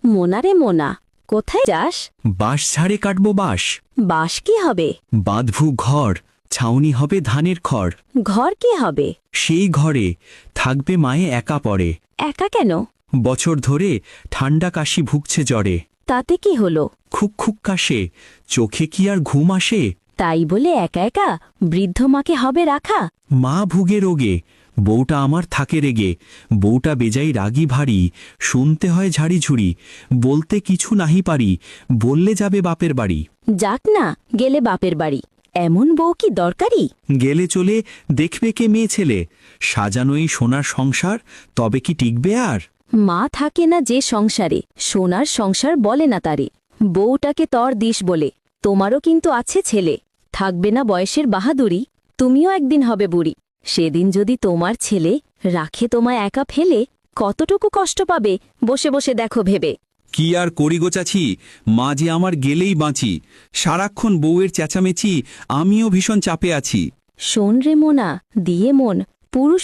মোনা রে মোনা, কোথায় যাস? বাঁশ ঝাড়ে কাটব বাঁশ, বাঁশ কি হবে? বাঁধভু ঘর, ছাউনি হবে ধানের খড়। ঘর কি হবে? সেই ঘরে থাকবে মায়ে একা পড়ে, একা কেন? বছর ধরে ঠান্ডা কাশি ভুগছে জ্বরে। তাতে কি হলো? খুক খুক কাশে, চোখে কি আর ঘুম আসে? তাই বলে একা একা বৃদ্ধ মাকে হবে রাখা? মা ভুগে রোগে, বউটা আমার থাকে রেগে। বউটা বেজাই রাগী ভারী, শুনতে হয় ঝাড়ি ঝুড়ি। বলতে কিছু নাহি পারি, বললে যাবে বাপের বাড়ি। যাক না, গেলে বাপের বাড়ি। এমন বউ কি দরকারি? গেলে চলে দেখবে কে মেয়ে ছেলে, সাজানোই সোনার সংসার, তবে কি টিকবে আর? মা থাকে না যে সংসারে, সোনার সংসার বলে না তারে। বউটাকে তর দিস বলে, তোমারও কিন্তু আছে ছেলে। থাকবে না বয়সের বাহাদুরি, তুমিও একদিন হবে বুড়ি। সেদিন যদি তোমার ছেলে রাখে তোমায় একা ফেলে, কতটুকু কষ্ট পাবে বসে বসে দেখো ভেবে। কি আর করি গো চাচি, মা যে আমার গেলেই বাঁচি। সারাক্ষণ বউয়ের চেঁচামেচি, আমিও ভীষণ চাপে আছি। শোন রে মোনা, দিয়ে মন, পুরুষ